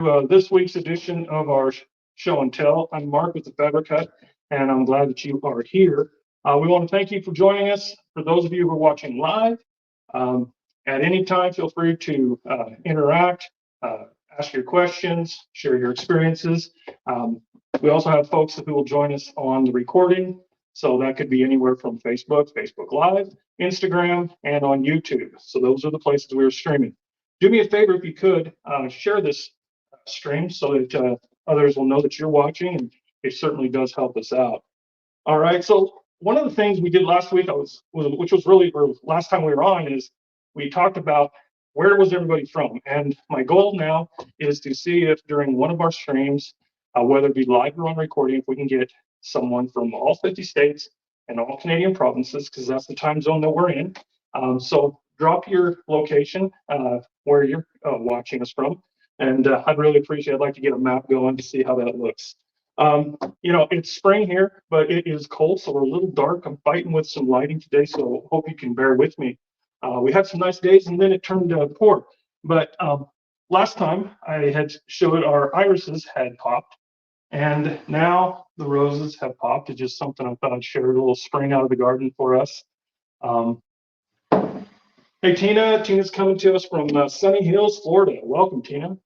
This week's edition of our show and tell. I'm Mark with the Fabric Hut, and I'm glad that you are here. We want to thank you for joining us. For those of you who are watching live, um, at any time, feel free to interact, ask your questions, share your experiences. We also have folks who will join us on the recording. So that could be anywhere from Facebook, Facebook Live, Instagram, and on YouTube. So those are the places we are streaming. Do me a favor if you could share this stream so that others will know that you're watching, and it certainly does help us out. All right, so one of the things we did last week, which was really, or last time we were on, is we talked about where was everybody from, and my goal now is to see if during one of our streams, whether it be live or on recording, if we can get someone from all 50 states and all Canadian provinces, because that's the time zone that we're in. So drop your location where you're watching us from. And I'd really appreciate, I'd like to get a map going to see how that looks. It's spring here, but it is cold, so we're a little dark. I'm fighting with some lighting today, so hope you can bear with me. We had some nice days, and then it turned poor. But last time I had showed our irises had popped, and now the roses have popped. It's just something I thought I'd share, a little spring out of the garden for us. Hey, Tina. Tina's coming to us from Sunny Hills, Florida. Welcome, Tina.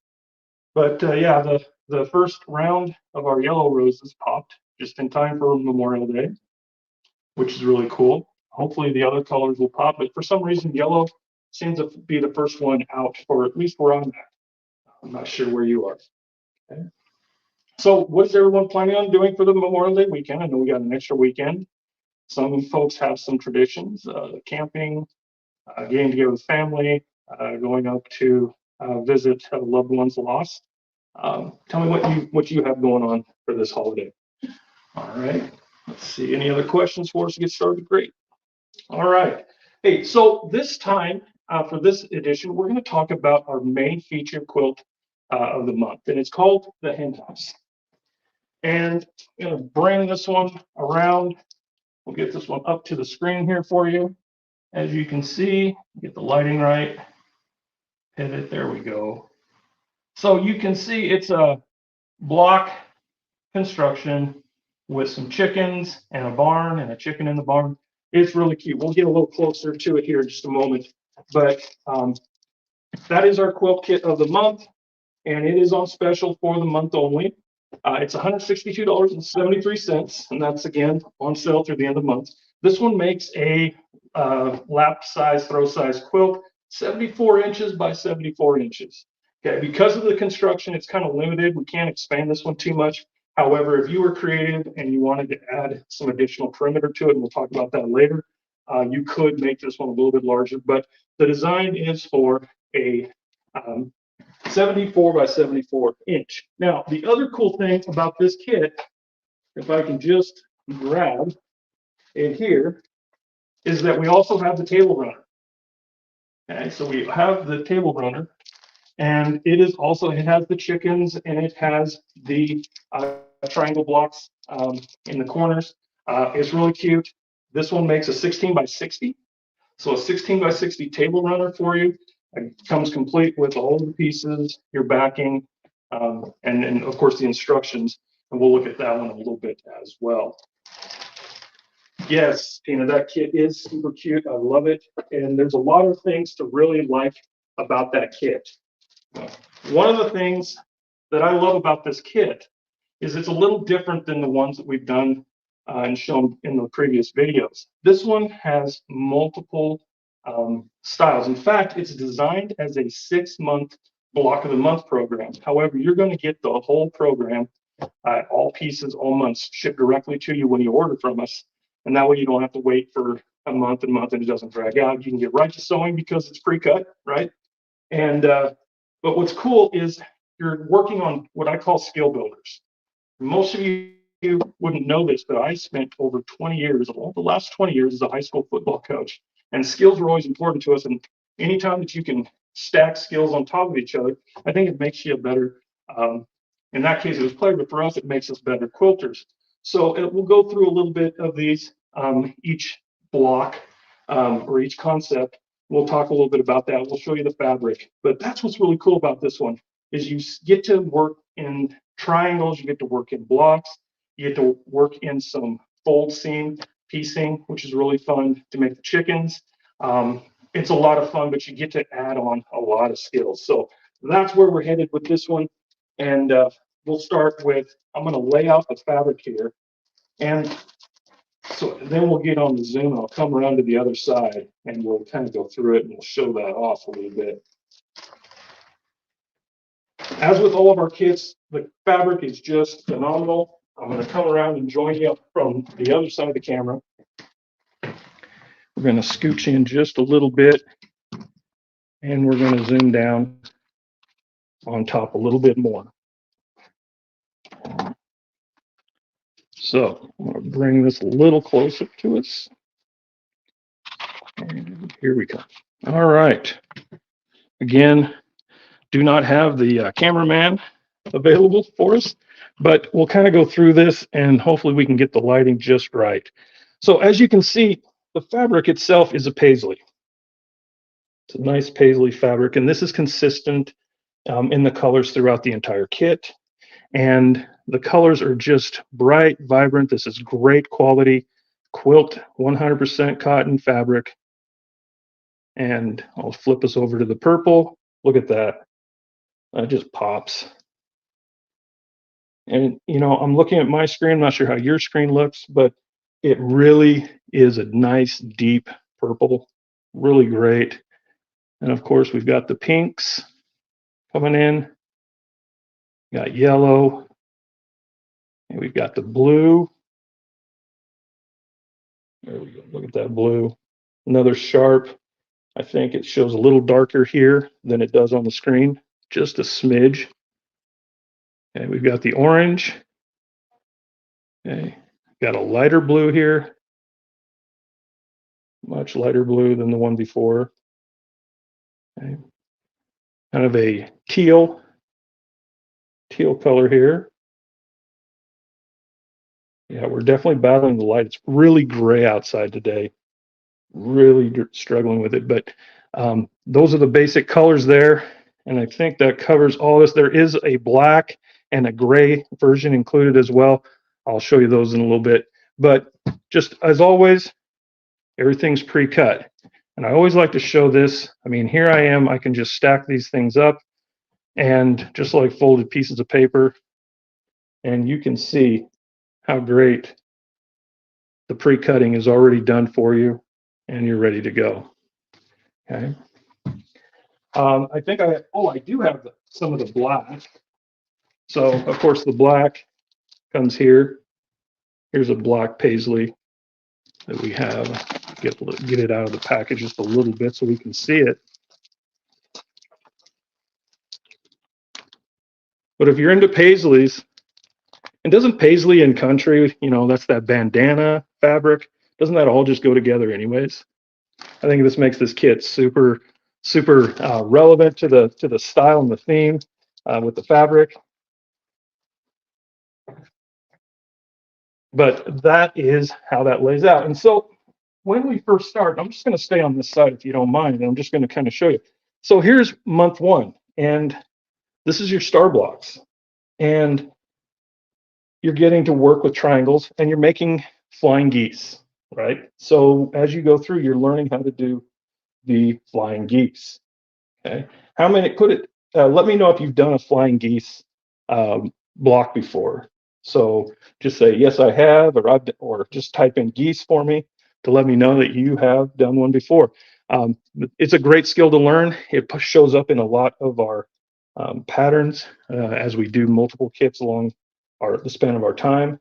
But yeah, the first round of our yellow roses popped just in time for Memorial Day, which is really cool. Hopefully the other colors will pop, but for some reason yellow seems to be the first one out, for at least where I'm at. I'm not sure where you are. Okay. So what is everyone planning on doing for the Memorial Day weekend? I know we got an extra weekend. Some folks have some traditions, camping, getting together with family, going up to visit loved ones lost. Tell me what you have going on for this holiday. All right. Let's see. Any other questions for us to get started? Great. All right. Hey, so this time for this edition, we're going to talk about our main feature quilt of the month, and it's called the Hen House. And I'm going to bring this one around. We'll get this one up to the screen here for you. As you can see, get the lighting right. Pivot. There we go. So you can see it's a block construction with some chickens and a barn and a chicken in the barn. It's really cute. We'll get a little closer to it here in just a moment. But that is our quilt kit of the month, and it is on special for the month only. It's $162.73, and that's again on sale through the end of the month. This one makes a lap size, throw size quilt, 74 inches by 74 inches. Okay, because of the construction, it's kind of limited. We can't expand this one too much. However, if you were creative and you wanted to add some additional perimeter to it, and we'll talk about that later, you could make this one a little bit larger. But the design is for a 74 by 74 inch. Now, the other cool thing about this kit, if I can just grab it here, is that we also have the table runner. Okay, so we have the table runner, and it has the chickens, and it has the triangle blocks in the corners. It's really cute. This one makes a 16 by 60. So a 16 by 60 table runner for you. It comes complete with all of the pieces, your backing, and of course the instructions. And we'll look at that one a little bit as well. Yes, Tina, that kit is super cute. I love it. And there's a lot of things to really like about that kit. One of the things that I love about this kit is it's a little different than the ones that we've done and shown in the previous videos. This one has multiple styles. In fact, it's designed as a 6-month block of the month program. However, you're going to get the whole program, all pieces, all months, shipped directly to you when you order from us. And that way you don't have to wait for a month and it doesn't drag out. You can get right to sewing because it's pre-cut, right? And but what's cool is you're working on what I call skill builders. Most of you wouldn't know this, but I spent over 20 years, the last 20 years as a high school football coach. And skills are always important to us. And anytime that you can stack skills on top of each other, I think it makes you a better, in that case it was player, but for us it makes us better quilters. So we'll go through a little bit of these, each block or each concept. We'll talk a little bit about that. We'll show you the fabric. But that's what's really cool about this one. is you get to work in triangles, you get to work in blocks, you get to work in some fold seam piecing, which is really fun to make the chickens. It's a lot of fun, but you get to add on a lot of skills. So that's where we're headed with this one. And we'll start with, I'm going to lay out the fabric here. And so then we'll get on the Zoom. I'll come around to the other side and we'll kind of go through it and we'll show that off a little bit. As with all of our kits, the fabric is just phenomenal. I'm going to come around and join you from the other side of the camera. We're going to scooch in just a little bit and we're going to zoom down on top a little bit more. So I'm going to bring this a little closer to us. And here we go. All right. Again, do not have the cameraman available for us, but we'll kind of go through this and hopefully we can get the lighting just right. So as you can see, the fabric itself is a paisley. It's a nice paisley fabric, and this is consistent in the colors throughout the entire kit. And the colors are just bright, vibrant. This is great quality Quilt 100% cotton fabric. And I'll flip us over to the purple. Look at that. That just pops. And, you know, I'm looking at my screen. I'm not sure how your screen looks, but it really is a nice, deep purple. Really great. And of course, we've got the pinks coming in. Got yellow. And we've got the blue. There we go. Look at that blue. Another sharp. I think it shows a little darker here than it does on the screen. Just a smidge. Okay, we've got the orange. Okay, got a lighter blue here. Much lighter blue than the one before. Okay. Kind of a teal color here. Yeah, we're definitely battling the light. It's really gray outside today. Really struggling with it, but those are the basic colors there. And I think that covers all this. There is a black and a gray version included as well. I'll show you those in a little bit. But just as always, everything's pre-cut. And I always like to show this. I mean, here I am. I can just stack these things up and just like folded pieces of paper. And you can see how great the pre-cutting is already done for you and you're ready to go. Okay. I think I do have some of the black. So of course the black comes here. Here's a black paisley that we have. Get it out of the package just a little bit so we can see it. But if you're into paisleys, and doesn't paisley and country, you know, that's that bandana fabric, doesn't that all just go together anyways? I think this makes this kit super relevant to the style and the theme with the fabric. But that is how that lays out. And so when we first start, I'm just going to stay on this side if you don't mind, and I'm just going to kind of show you. So here's month one, and this is your star blocks. And you're getting to work with triangles, and you're making flying geese, right? So as you go through, you're learning how to do the flying geese. Okay, how many? Let me know if you've done a flying geese block before. So just say yes, I have, or just type in geese for me to let me know that you have done one before. It's a great skill to learn. It shows up in a lot of our patterns as we do multiple kits along the span of our time.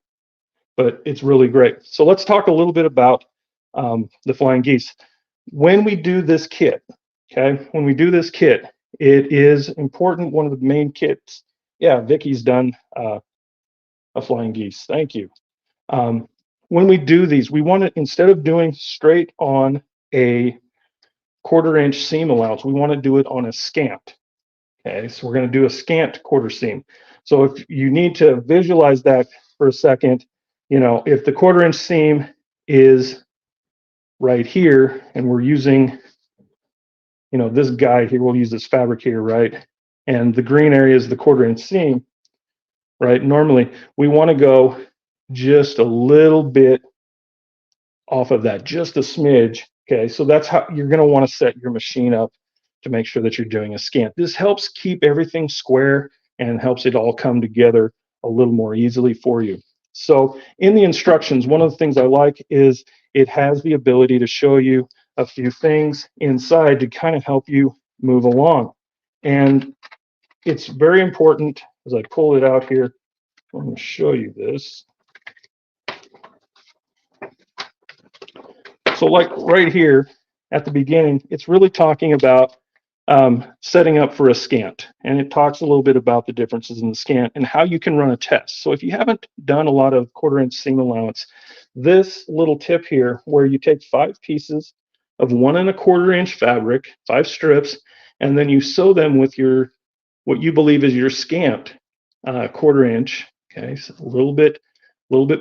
But it's really great. So let's talk a little bit about the flying geese. When we do this kit, okay, it is important. One of the main kits, yeah, Vicky's done a flying geese. Thank you. When we do these, we want to, instead of doing straight on a 1/4 inch seam allowance, we want to do it on a scant. Okay, so we're going to do a scant quarter seam. So if you need to visualize that for a second, you know, if the 1/4 inch seam is right here and we're using, you know, this guide here, we'll use this fabric here, right? and the green area is the 1/4 inch seam, right? Normally we want to go just a little bit off of that, just a smidge. Okay, so that's how you're going to want to set your machine up to make sure that you're doing a scant. This helps keep everything square and helps it all come together a little more easily for you. So in the instructions, one of the things I like is it has the ability to show you a few things inside to kind of help you move along. And it's very important, as I pull it out here, I'm going to show you this. So like right here at the beginning, it's really talking about setting up for a scant. And it talks a little bit about the differences in the scant and how you can run a test. So if you haven't done a lot of 1/4 inch seam allowance, this little tip here, where you take 5 pieces of 1 1/4 inch fabric, 5 strips, and then you sew them with your, what you believe is your scant 1/4 inch, okay, so a little bit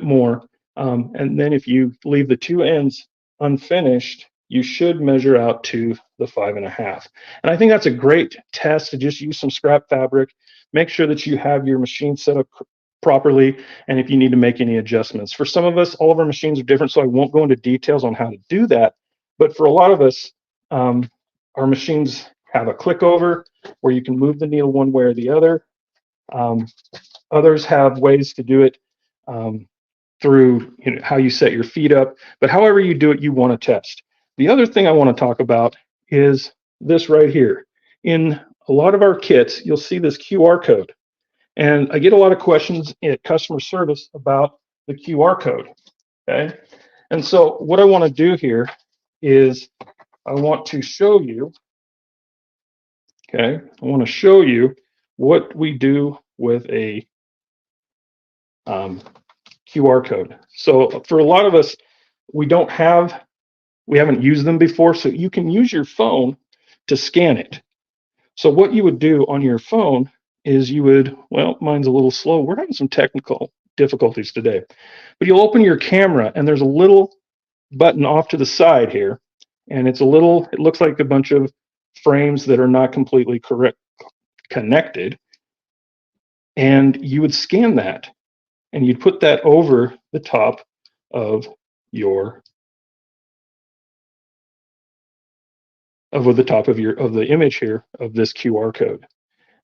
more. And then if you leave the 2 ends unfinished, you should measure out to the 5.5. And I think that's a great test to just use some scrap fabric. Make sure that you have your machine set up properly, and if you need to make any adjustments. For some of us, all of our machines are different, so I won't go into details on how to do that. But for a lot of us, our machines have a click over where you can move the needle one way or the other. Others have ways to do it through how you set your feet up, but however you do it, you want to test. The other thing I want to talk about is this right here. In a lot of our kits, you'll see this QR code. And I get a lot of questions at customer service about the QR code, okay? And so what I want to do here is I want to show you, okay? I want to show you what we do with a QR code. So for a lot of us, we haven't used them before, so you can use your phone to scan it. So what you would do on your phone is you would, well, mine's a little slow. We're having some technical difficulties today. But you'll open your camera and there's a little button off to the side here. And it looks like a bunch of frames that are not completely connected. And you would scan that and you'd put that over the top of the image here of this QR code.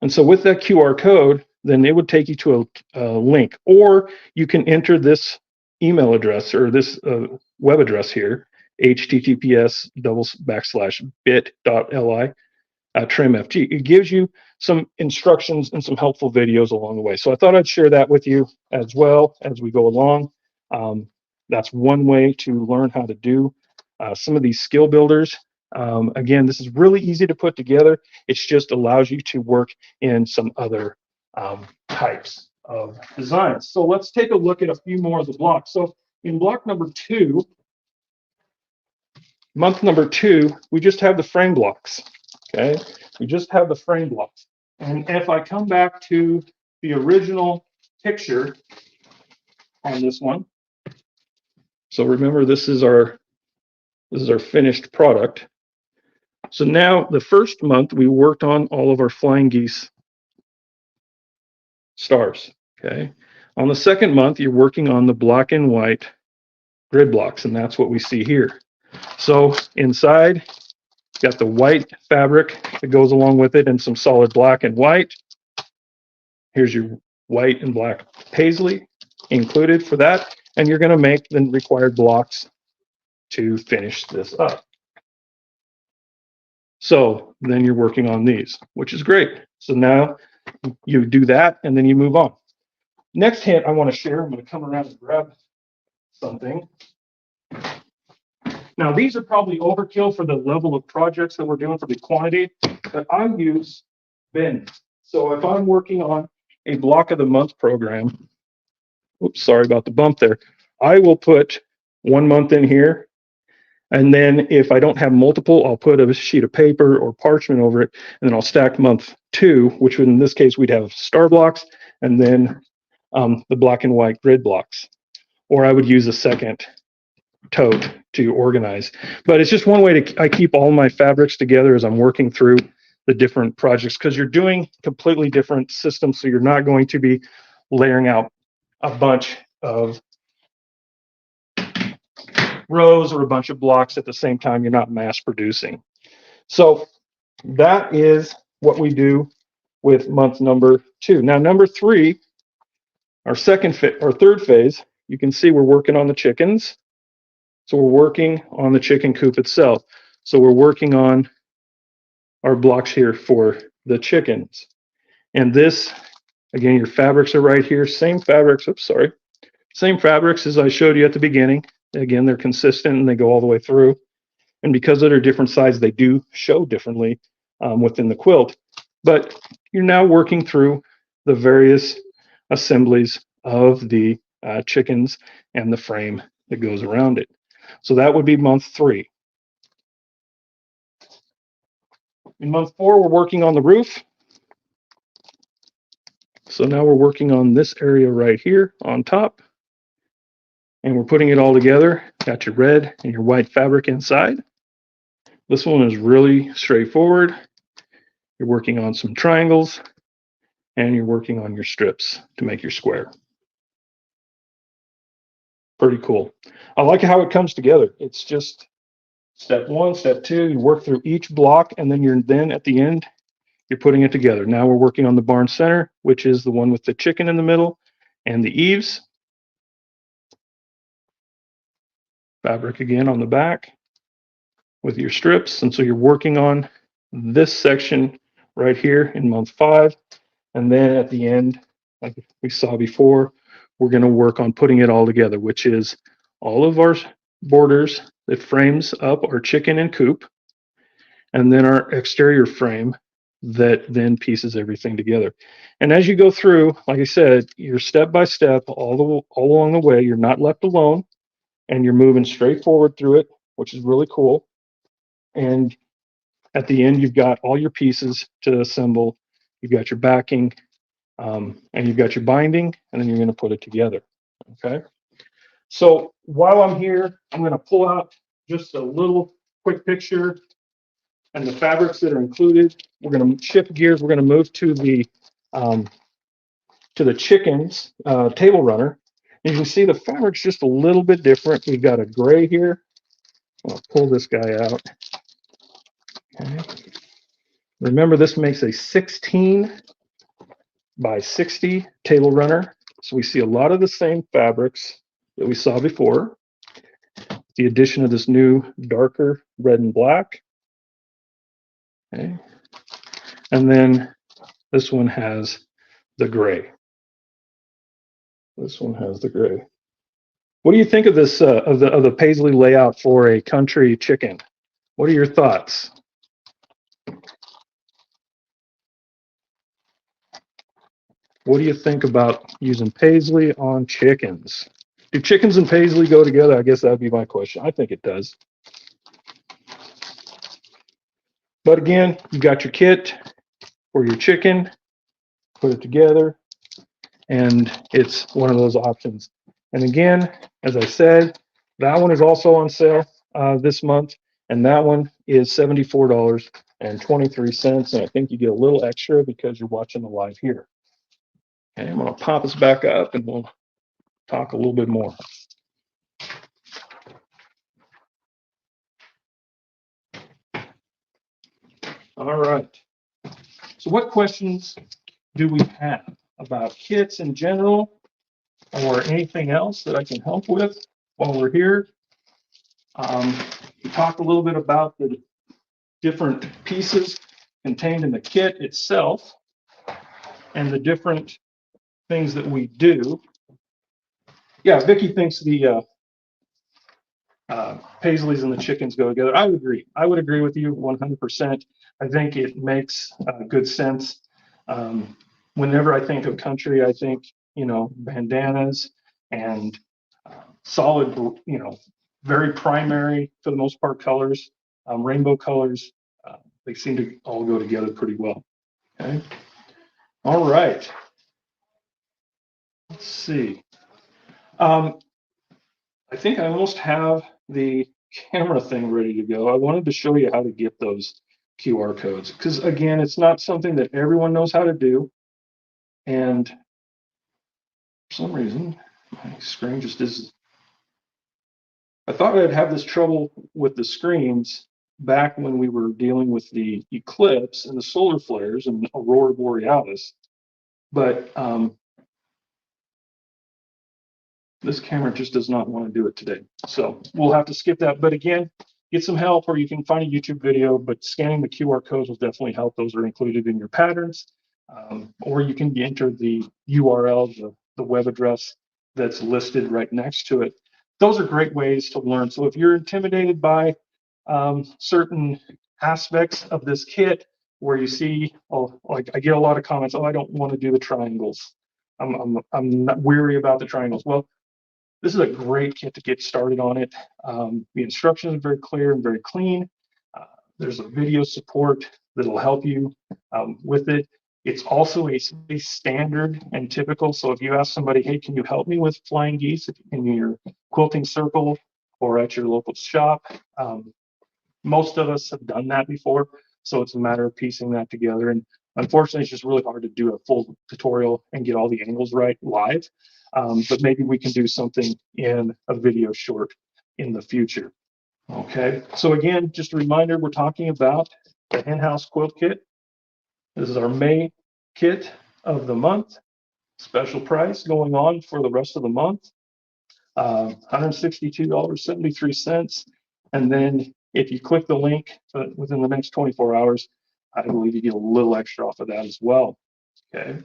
And so with that QR code, then it would take you to a link, or you can enter this email address or this web address here, https://bit.li trimfg. It gives you some instructions and some helpful videos along the way. So I thought I'd share that with you as well as we go along. That's one way to learn how to do some of these skill builders. Again, this is really easy to put together. It just allows you to work in some other types of designs. So let's take a look at a few more of the blocks. So in block number 2, month number 2, we just have the frame blocks. Okay, we just have the frame blocks. And if I come back to the original picture on this one, so remember this is our finished product. So now the first month we worked on all of our flying geese stars. Okay, on the second month you're working on the black and white grid blocks, and that's what we see here. So inside, got the white fabric that goes along with it and some solid black and white. Here's your white and black paisley included for that. And you're going to make the required blocks to finish this up. So then you're working on these, which is great. So now you do that and then you move on. Next hint I want to share, I'm going to come around and grab something. Now, these are probably overkill for the level of projects that we're doing for the quantity, but I use bins. So if I'm working on a block of the month program, oops, sorry about the bump there, I will put 1 month in here. And then if I don't have multiple, I'll put a sheet of paper or parchment over it, and then I'll stack month 2, which in this case, we'd have star blocks, and then the black and white grid blocks. Or I would use a second tote to organize. But it's just one way I keep all my fabrics together as I'm working through the different projects, because you're doing completely different systems. So you're not going to be layering out a bunch of rows or a bunch of blocks at the same time. You're not mass producing. So that is what we do with month number 2. Now, number 3, our third phase, you can see we're working on the chickens. So we're working on the chicken coop itself. So we're working on our blocks here for the chickens. And this, again, your fabrics are right here. Same fabrics, same fabrics as I showed you at the beginning. Again, they're consistent and they go all the way through. And because they're different sizes, they do show differently within the quilt. But you're now working through the various assemblies of the chickens and the frame that goes around it. So that would be month 3. In month 4, we're working on the roof. So now we're working on this area right here on top. And we're putting it all together. Got your red and your white fabric inside. This one is really straightforward. You're working on some triangles and you're working on your strips to make your square. Pretty cool. I like how it comes together. It's just step 1, step 2, you work through each block, and then at the end, you're putting it together. Now we're working on the barn center, which is the one with the chicken in the middle and the eaves. Fabric again on the back with your strips. And so you're working on this section right here in month 5. And then at the end, like we saw before, we're going to work on putting it all together, which is all of our borders that frames up our chicken and coop, and then our exterior frame that then pieces everything together. And as you go through, like I said, you're step by step all along the way. You're not left alone, and you're moving straight forward through it, which is really cool. And at the end, you've got all your pieces to assemble. You've got your backing, and you've got your binding, and then you're going to put it together. Okay. So while I'm here, I'm going to pull out just a little quick picture and the fabrics that are included. We're going to shift gears. We're going to move to the chickens table runner. And you can see the fabric's just a little bit different. We've got a gray here. I'll pull this guy out. Okay. Remember, this makes a 16 by 60 table runner. So we see a lot of the same fabrics that we saw before. The addition of this new darker red and black. Okay. And then this one has the gray. This one has the gray. What do you think of this of the paisley layout for a country chicken? What are your thoughts? What do you think about using paisley on chickens? Do chickens and paisley go together? I guess that would be my question. I think it does. But again, you got your kit for your chicken, put it together, and it's one of those options. And again, as I said, that one is also on sale this month, and that one is $74.23. And I think you get a little extra because you're watching the live here. Okay, I'm going to pop us back up and we'll talk a little bit more. All right. So what questions do we have about kits in general or anything else that I can help with while we're here? We talked a little bit about the different pieces contained in the kit itself and the different things that we do. Yeah, Vicki thinks the paisleys and the chickens go together. I would agree. I would agree with you 100%. I think it makes good sense. Whenever I think of country, I think, bandanas and solid, very primary, for the most part, colors, rainbow colors. They seem to all go together pretty well. Okay. All right. Let's see. I think I almost have the camera thing ready to go. I wanted to show you how to get those QR codes, because again, it's not something that everyone knows how to do. And for some reason, my screen just is. I thought I'd have this trouble with the screens back when we were dealing with the eclipse and the solar flares and aurora borealis, but this camera just does not want to do it today. So we'll have to skip that. But again, get some help, or you can find a YouTube video, but scanning the QR codes will definitely help. Those are included in your patterns. Or you can enter the URL, the web address that's listed right next to it. Those are great ways to learn. So if you're intimidated by certain aspects of this kit, where you see, oh, like I get a lot of comments, oh, I don't want to do the triangles. I'm not weary about the triangles. Well, this is a great kit to get started on it. The instructions are very clear and very clean. There's a video support that'll help you with it. It's also a standard and typical. So if you ask somebody, hey, can you help me with flying geese in your quilting circle or at your local shop? Most of us have done that before. So it's a matter of piecing that together. And unfortunately, it's just really hard to do a full tutorial and get all the angles right live. But maybe we can do something in a video short in the future. Okay, so again, just a reminder, we're talking about the in-house quilt kit. This is our May kit of the month. Special price going on for the rest of the month. $162.73. And then if you click the link within the next 24 hours, I believe you get a little extra off of that as well. Okay.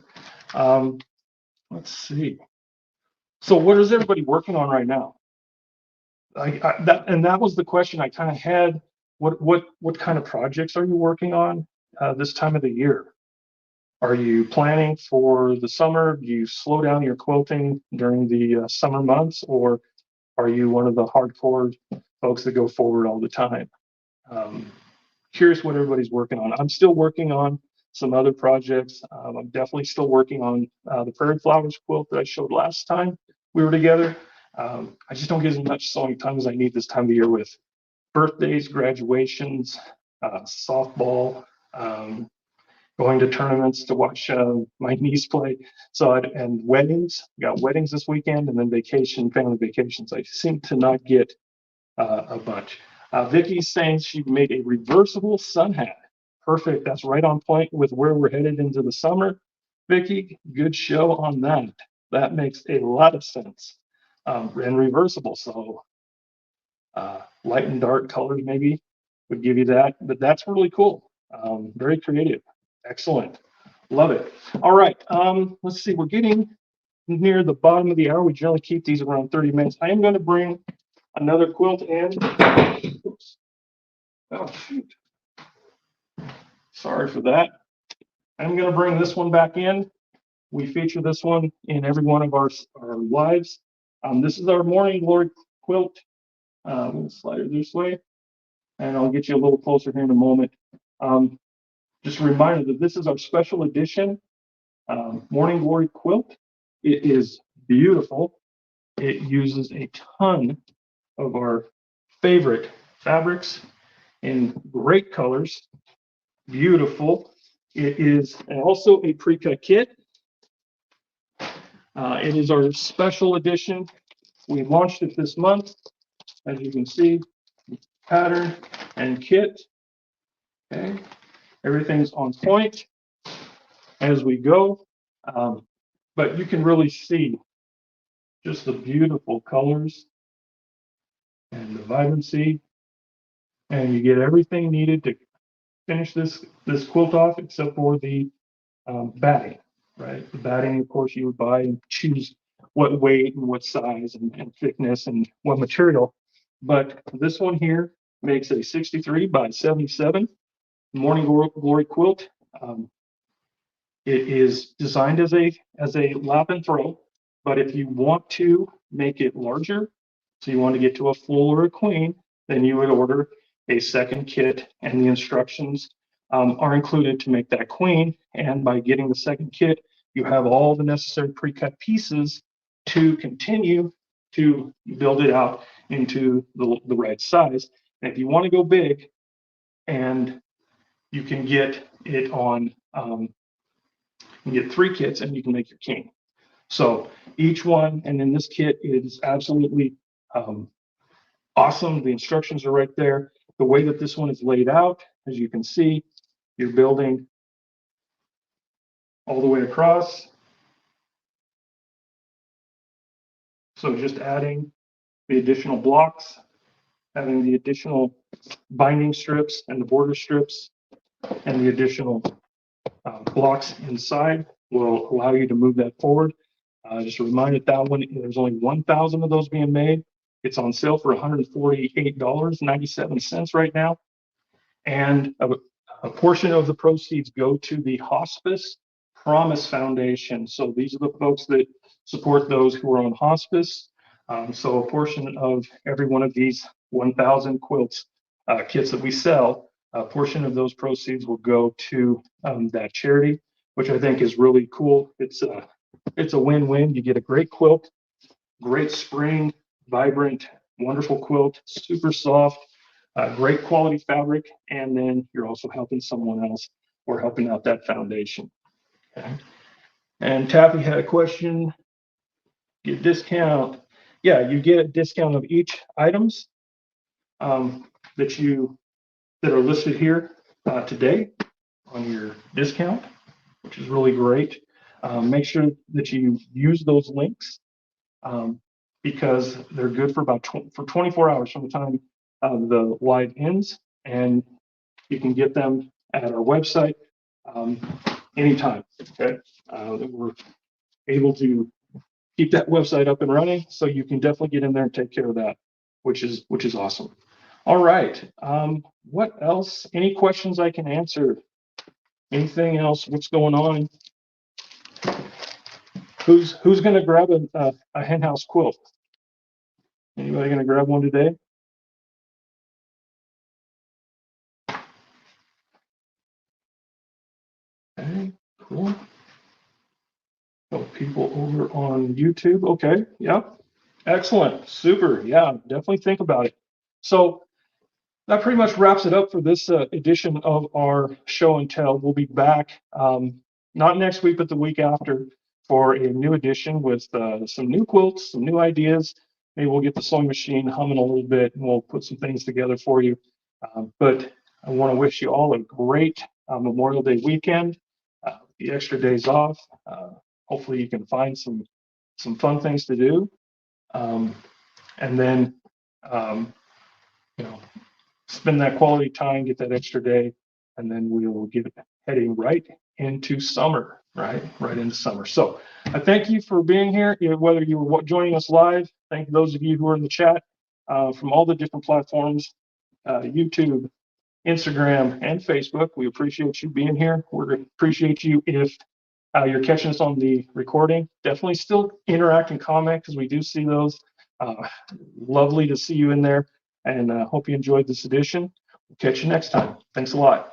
Let's see. So what is everybody working on right now? That was the question I kind of had. What kind of projects are you working on this time of the year? Are you planning for the summer? Do you slow down your quilting during the summer months, or are you one of the hardcore folks that go forward all the time? Curious what everybody's working on. I'm still working on some other projects. I'm definitely still working on the Prairie Flowers quilt that I showed last time we were together. I just don't get as much sewing time as I need this time of year with birthdays, graduations, softball, going to tournaments to watch my niece play. So and weddings. We got weddings this weekend, and then family vacations. I seem to not get a bunch. Vicky's saying she made a reversible sun hat. Perfect. That's right on point with where we're headed into the summer. Vicky, good show on that. That makes a lot of sense. And reversible, so light and dark colors maybe would give you that. But that's really cool. Very creative. Excellent. Love it. All right. Let's see. We're getting near the bottom of the hour. We generally keep these around 30 minutes. I am going to bring another quilt in. Oops. Oh, shoot. Sorry for that. I'm going to bring this one back in. We feature this one in every one of our lives. This is our Morning Glory quilt. We'll slide it this way, and I'll get you a little closer here in a moment. Just a reminder that this is our special edition Morning Glory quilt. It is beautiful. It uses a ton of our favorite fabrics in great colors. Beautiful. It is also a pre-cut kit. It is our special edition. We launched it this month. As you can see, pattern and kit. Okay, everything's on point as we go. But you can really see just the beautiful colors and the vibrancy, and you get everything needed to finish this quilt off, except for the batting. Right, the batting, of course, you would buy and choose what weight and what size and thickness and what material. But this one here makes a 63 by 77 Morning Glory quilt. It is designed as a lap and throw, but if you want to make it larger, so you want to get to a full or a queen, then you would order a second kit, and the instructions are included to make that queen. And by getting the second kit, you have all the necessary pre-cut pieces to continue to build it out into the right size. And if you want to go big and you can get it on, you get 3 kits and you can make your king. So each one, and then this kit is absolutely awesome. The instructions are right there. The way that this one is laid out, as you can see, you're building all the way across. So just adding the additional blocks, adding the additional binding strips and the border strips, and the additional blocks inside will allow you to move that forward. Just a reminder that one, there's only 1,000 of those being made. It's on sale for $148.97 right now. And a portion of the proceeds go to the Hospice Promise Foundation. So these are the folks that support those who are on hospice. So a portion of every one of these 1,000 quilts kits that we sell, a portion of those proceeds will go to that charity, which I think is really cool. It's a win-win. You get a great quilt, great spring, vibrant, wonderful quilt, super soft, great quality fabric, and then you're also helping someone else or helping out that foundation. Okay. And Taffy had a question. Get discount. Yeah, you get a discount of each items that are listed here today on your discount, which is really great. Make sure that you use those links because they're good for about 24 hours from the time the live ends, and you can get them at our website anytime. Okay, we're able to keep that website up and running, so you can definitely get in there and take care of that, which is awesome. All right, what else? Any questions I can answer? Anything else? What's going on? Who's going to grab a henhouse quilt? Anybody going to grab one today? Okay, cool. Oh, people over on YouTube. Okay, yeah, excellent, super. Yeah, definitely think about it. So that pretty much wraps it up for this edition of our show and tell. We'll be back not next week, but the week after for a new edition with some new quilts, some new ideas. Maybe we'll get the sewing machine humming a little bit and we'll put some things together for you. But I want to wish you all a great Memorial Day weekend, the extra days off. Hopefully you can find some fun things to do. And then, spend that quality time, get that extra day, and then we will get heading right into summer, right into summer. So I thank you for being here, whether you were joining us live. Thank those of you who are in the chat from all the different platforms, YouTube, Instagram, and Facebook. We appreciate you being here. We appreciate you if you're catching us on the recording. Definitely still interact and comment because we do see those. Lovely to see you in there, and hope you enjoyed this edition. We'll catch you next time. Thanks a lot.